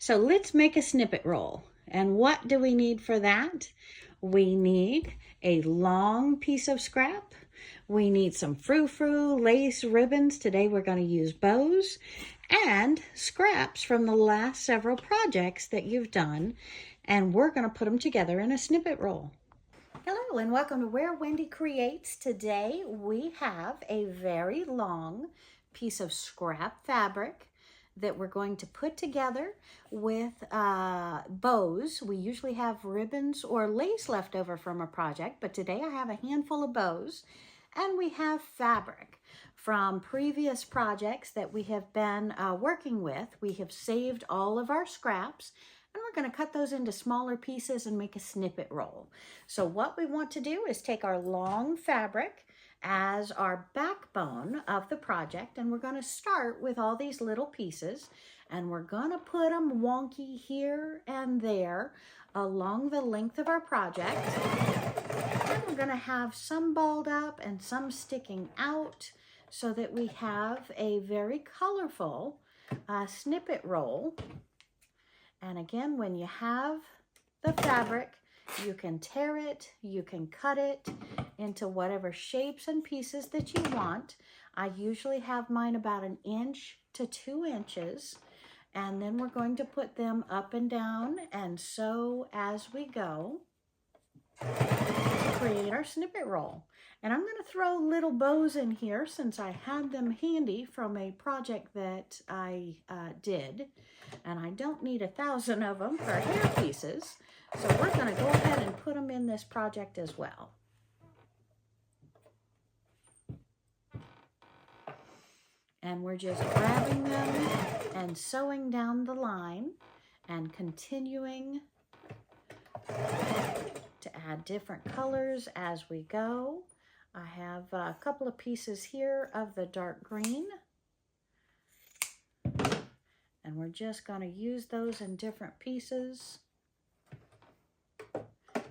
So let's make a snippet roll. And what do we need for that? We need a long piece of scrap. We need some frou-frou lace ribbons. Today we're going to use bows and scraps from the last several projects that you've done. And we're going to put them together in a snippet roll. Hello and welcome to Where Wendy Creates. Today we have a very long piece of scrap fabric that we're going to put together with bows. We usually have ribbons or lace left over from a project, but today I have a handful of bows, and we have fabric from previous projects that we have been working with. We have saved all of our scraps, and we're going to cut those into smaller pieces and make a snippet roll. So what we want to do is take our long fabric as our backbone of the project, and we're going to start with all these little pieces, and we're going to put them wonky here and there along the length of our project. And we're going to have some balled up and some sticking out so that we have a very colorful snippet roll. And again, when you have the fabric, you can tear it, you can cut it into whatever shapes and pieces that you want. I usually have mine about 1 inch to 2 inches, and then we're going to put them up and down and sew as we go to create our snippet roll. And I'm going to throw little bows in here since I had them handy from a project that I did, and I don't need 1,000 of them for hair pieces. So we're going to go ahead and put them in this project as well. And we're just grabbing them and sewing down the line and continuing to add different colors as we go. I have a couple of pieces here of the dark green, and we're just going to use those in different pieces.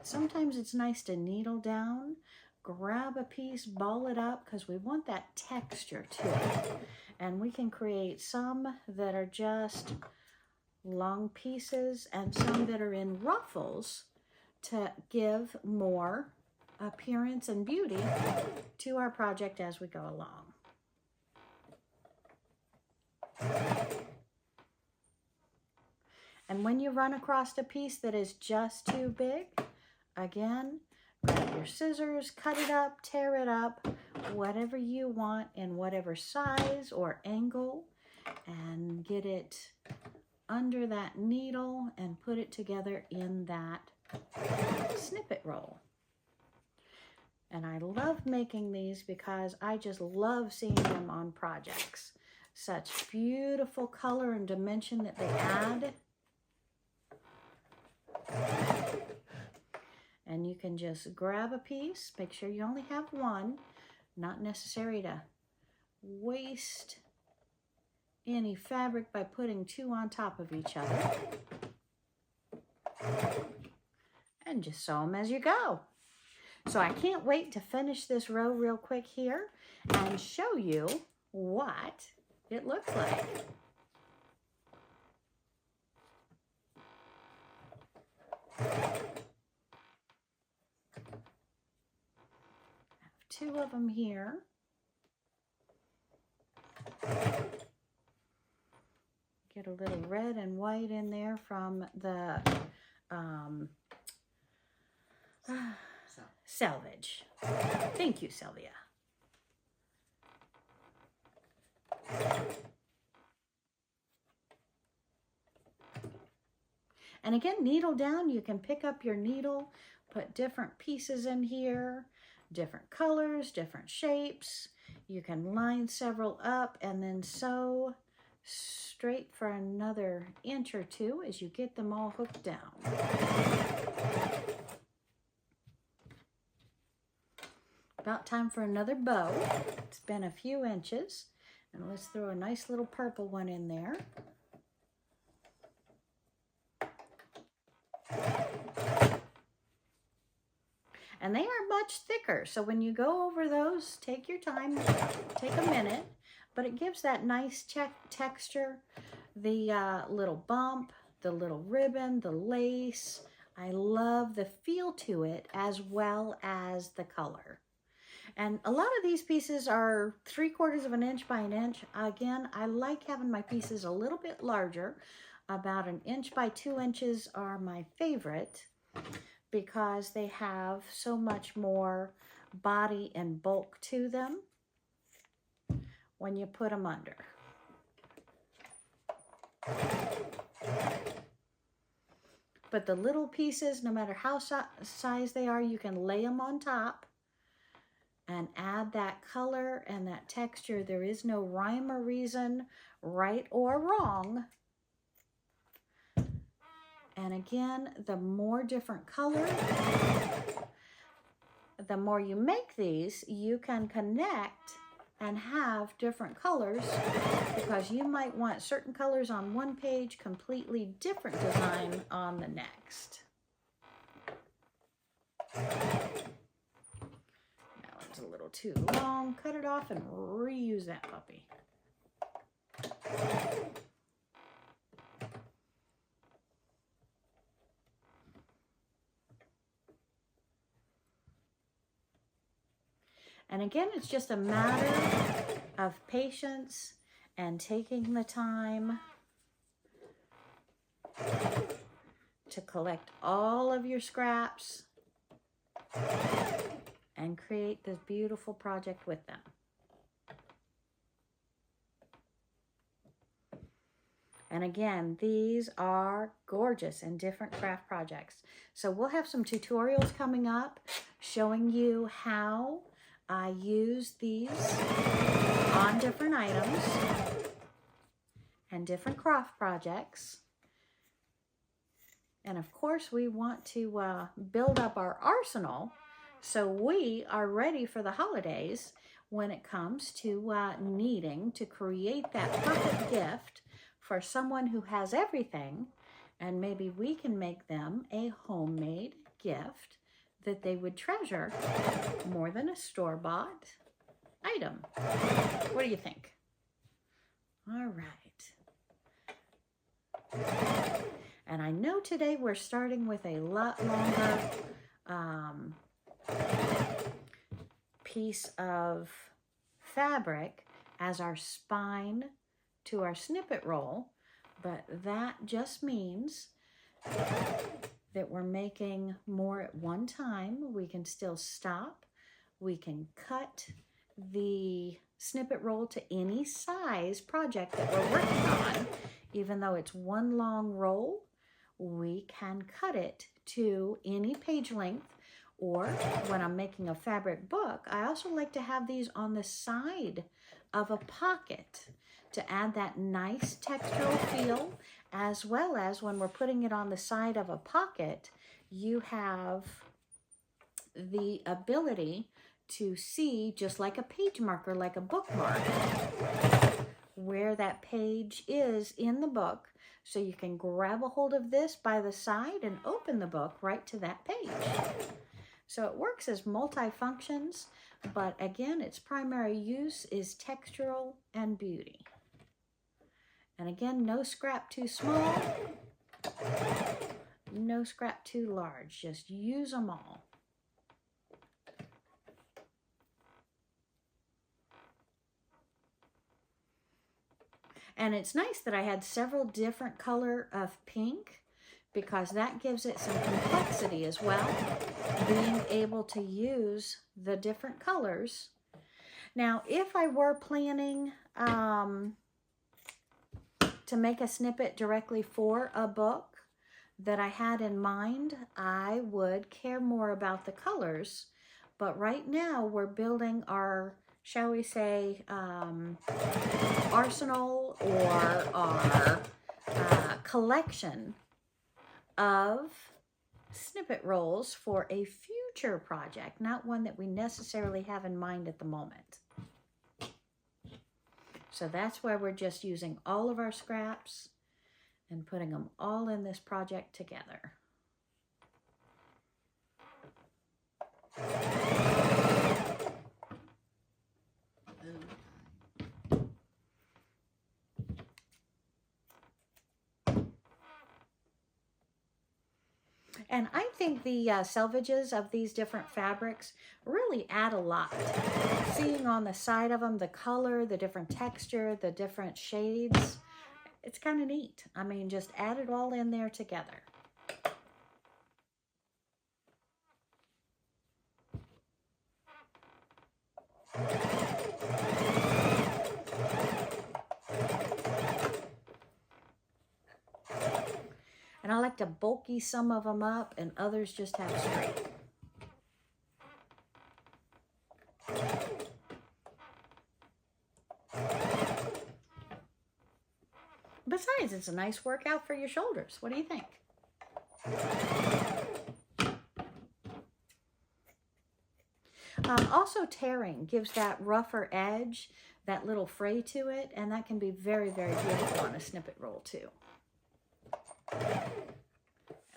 Sometimes it's nice to needle down, grab a piece, ball it up, because we want that texture to it. And we can create some that are just long pieces and some that are in ruffles to give more appearance and beauty to our project as we go along. And when you run across a piece that is just too big, again, grab your scissors, cut it up, tear it up, whatever you want in whatever size or angle, and get it under that needle and put it together in that snippet roll. And I love making these because I just love seeing them on projects. Such beautiful color and dimension that they add. And you can just grab a piece, make sure you only have one, not necessary to waste any fabric by putting 2 on top of each other. And just sew them as you go. So I can't wait to finish this row real quick here and show you what it looks like. 2 of them here. Get a little red and white in there from the selvage. Thank you, Sylvia. And again, needle down. You can pick up your needle, put different pieces in here, different colors, different shapes. You can line several up and then sew straight for another 1 inch or 2 as you get them all hooked down. About time for another bow. It's been a few inches, and let's throw a nice little purple one in there. And they are much thicker, so when you go over those, take your time, take a minute, but it gives that nice texture, the little bump, the little ribbon, the lace. I love the feel to it as well as the color. And a lot of these pieces are 3/4 of an inch by an inch. Again, I like having my pieces a little bit larger. About 1 inch by 2 inches are my favorite because they have so much more body and bulk to them when you put them under. But the little pieces, no matter how size they are, you can lay them on top and add that color and that texture. There is no rhyme or reason, right or wrong. And again, the more different colors, the more you make these, you can connect and have different colors, because you might want certain colors on one page, completely different design on the next. That one's a little too long. Cut it off and reuse that puppy. And again, it's just a matter of patience and taking the time to collect all of your scraps and create this beautiful project with them. And again, these are gorgeous and different craft projects. So we'll have some tutorials coming up showing you how I use these on different items and different craft projects. And of course, we want to build up our arsenal so we are ready for the holidays when it comes to needing to create that perfect gift for someone who has everything, and maybe we can make them a homemade gift that they would treasure more than a store-bought item. What do you think? All right. And I know today we're starting with a lot longer piece of fabric as our spine to our snippet roll, but that just means that we're making more at one time. We can still stop. We can cut the snippet roll to any size project that we're working on. Even though it's one long roll, we can cut it to any page length. Or when I'm making a fabric book, I also like to have these on the side of a pocket to add that nice textural feel, as well as when we're putting it on the side of a pocket, you have the ability to see, just like a page marker, like a bookmark, where that page is in the book. So you can grab a hold of this by the side and open the book right to that page. So it works as multi-functions, but again, its primary use is textural and beauty. And again, no scrap too small, no scrap too large. Just use them all. And it's nice that I had several different color of pink, because that gives it some complexity as well, being able to use the different colors. Now, if I were planning to make a snippet directly for a book that I had in mind, I would care more about the colors. But right now we're building our, shall we say, arsenal or our collection of snippet rolls for a future project, not one that we necessarily have in mind at the moment. So that's why we're just using all of our scraps and putting them all in this project together. And I think the selvages of these different fabrics really add a lot. Seeing on the side of them the color, the different texture, the different shades, it's kind of neat. I mean, just add it all in there together. And I like to bulky some of them up and others just have straight. Besides, it's a nice workout for your shoulders. What do you think? Also, tearing gives that rougher edge, that little fray to it, and that can be very, very beautiful on a snippet roll too. And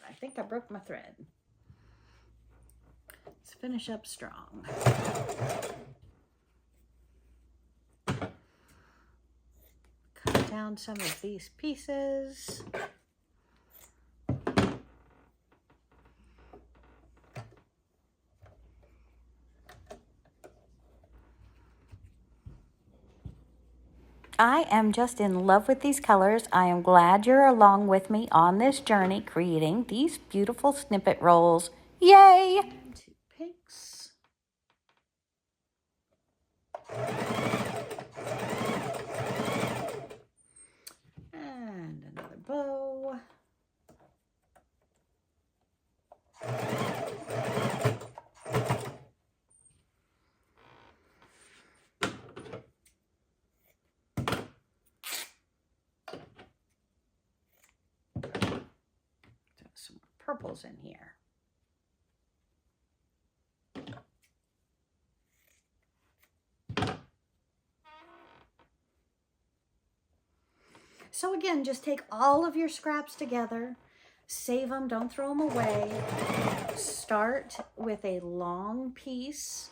I think I broke my thread. Let's finish up strong. Cut down some of these pieces. I am just in love with these colors. I am glad you're along with me on this journey creating these beautiful snippet rolls. Yay! 2 pinks. And another bow. Some purples in here. So again, just take all of your scraps together, save them, don't throw them away. Start with a long piece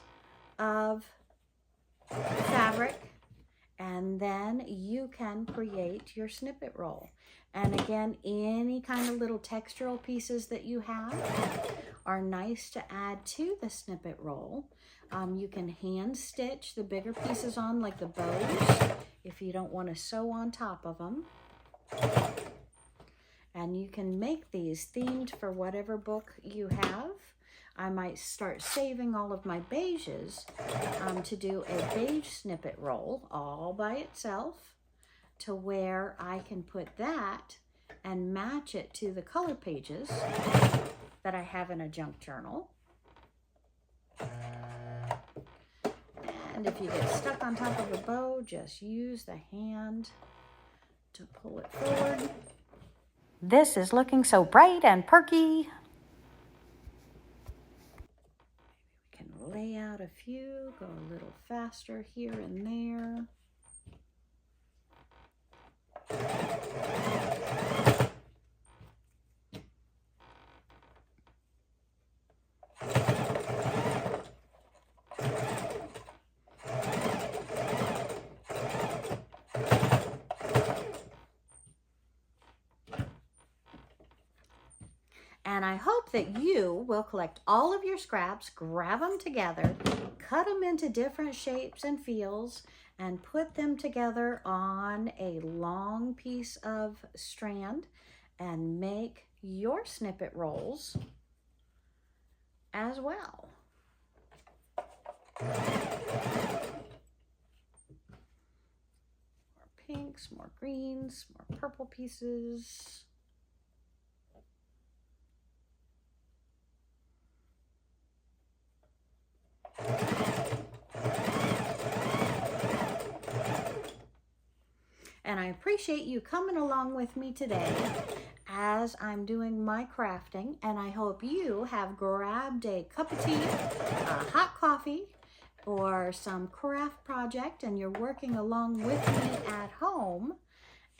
of fabric, and then you can create your snippet roll. And again, any kind of little textural pieces that you have are nice to add to the snippet roll. You can hand stitch the bigger pieces on, like the bows, if you don't want to sew on top of them. And you can make these themed for whatever book you have. I might start saving all of my beiges to do a beige snippet roll all by itself, to where I can put that and match it to the color pages that I have in a junk journal. And if you get stuck on top of a bow, just use the hand to pull it forward. This is looking so bright and perky. We can lay out a few, go a little faster here and there. And I hope that you will collect all of your scraps, grab them together, cut them into different shapes and feels, and put them together on a long piece of strand and make your snippet rolls as well. More pinks, more greens, more purple pieces. And I appreciate you coming along with me today as I'm doing my crafting, and I hope you have grabbed a cup of tea, a hot coffee, or some craft project, and you're working along with me at home.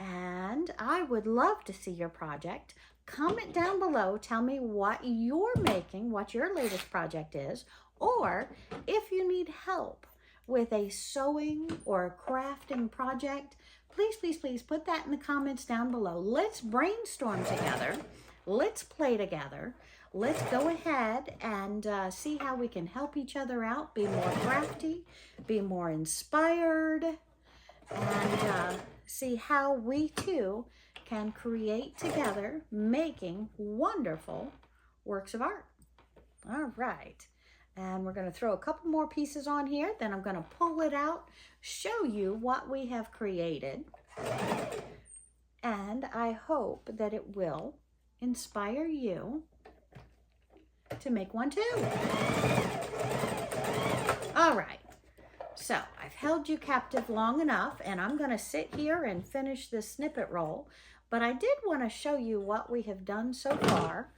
And I would love to see your project. Comment down below, tell me what you're making, what your latest project is, or if you need help with a sewing or crafting project, please, please, please put that in the comments down below. Let's brainstorm together let's play together. Let's go ahead and see how we can help each other out, be more crafty, be more inspired, and see how we too can create together, making wonderful works of art. All right. And we're going to throw a couple more pieces on here. Then I'm going to pull it out, show you what we have created. And I hope that it will inspire you to make one too. All right. So I've held you captive long enough, and I'm going to sit here and finish this snippet roll. But I did want to show you what we have done so far.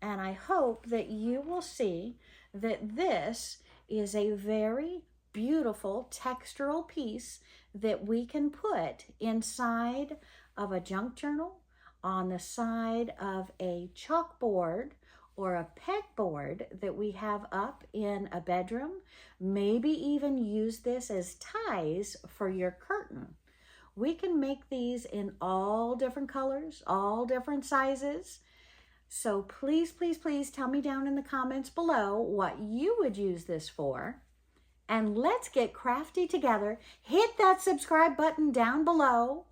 And I hope that you will see that this is a very beautiful textural piece that we can put inside of a junk journal, on the side of a chalkboard or a pegboard that we have up in a bedroom. Maybe even use this as ties for your curtain. We can make these in all different colors, all different sizes. So please, please, please tell me down in the comments below what you would use this for. And let's get crafty together. Hit that subscribe button down below.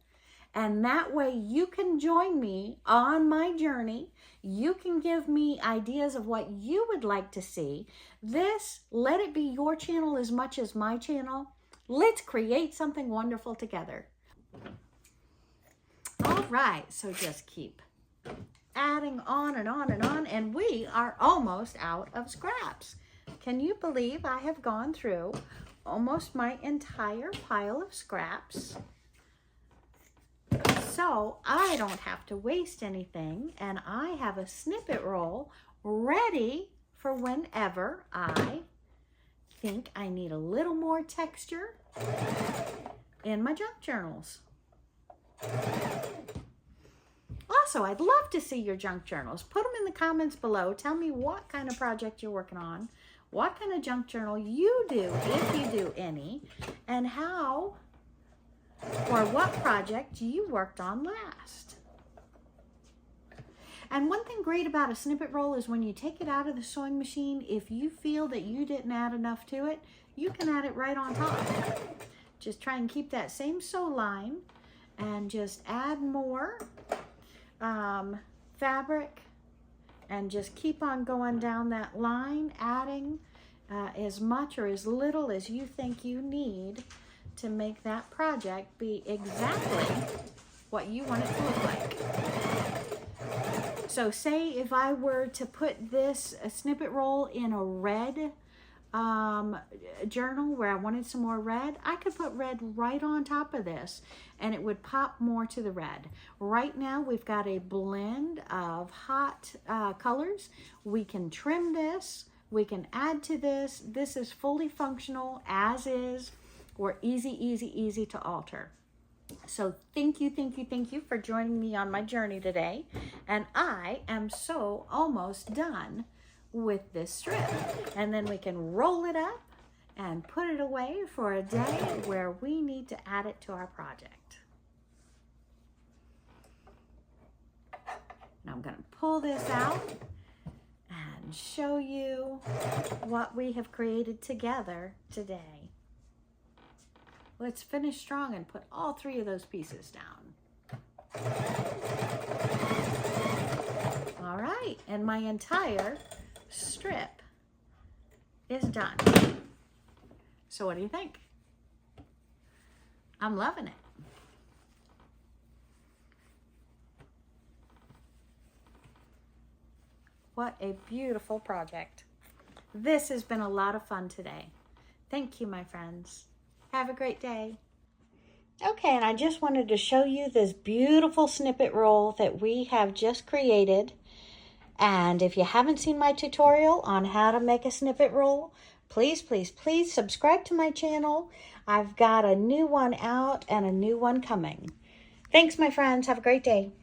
And that way you can join me on my journey. You can give me ideas of what you would like to see. This, let it be your channel as much as my channel. Let's create something wonderful together. All right, so just keep adding on and on and on, and we are almost out of scraps. Can you believe I have gone through almost my entire pile of scraps? So I don't have to waste anything, and I have a snippet roll ready for whenever I think I need a little more texture in my junk journals. Also, I'd love to see your junk journals. Put them in the comments below. Tell me what kind of project you're working on, what kind of junk journal you do, if you do any, and how or what project you worked on last. And one thing great about a snippet roll is when you take it out of the sewing machine, if you feel that you didn't add enough to it, you can add it right on top. Just try and keep that same sew line and just add more fabric and just keep on going down that line, adding as much or as little as you think you need to make that project be exactly what you want it to look like. So say if I were to put this snippet roll in a red journal where I wanted some more red, I could put red right on top of this and it would pop more to the red. Right now we've got a blend of hot colors. We can trim this, we can add to this. This is fully functional as is, or easy to alter. So thank you for joining me on my journey today. And I am so almost done with this strip. And then we can roll it up and put it away for a day where we need to add it to our project. And I'm going to pull this out and show you what we have created together today. Let's finish strong and put all three of those pieces down. All right, and my entire strip is done. So what do you think? I'm loving it. What a beautiful project. This has been a lot of fun today. Thank you, my friends. Have a great day. Okay, and I just wanted to show you this beautiful snippet roll that we have just created. And if you haven't seen my tutorial on how to make a snippet roll, please subscribe to my channel. I've got a new one out and a new one coming. Thanks, my friends. Have a great day.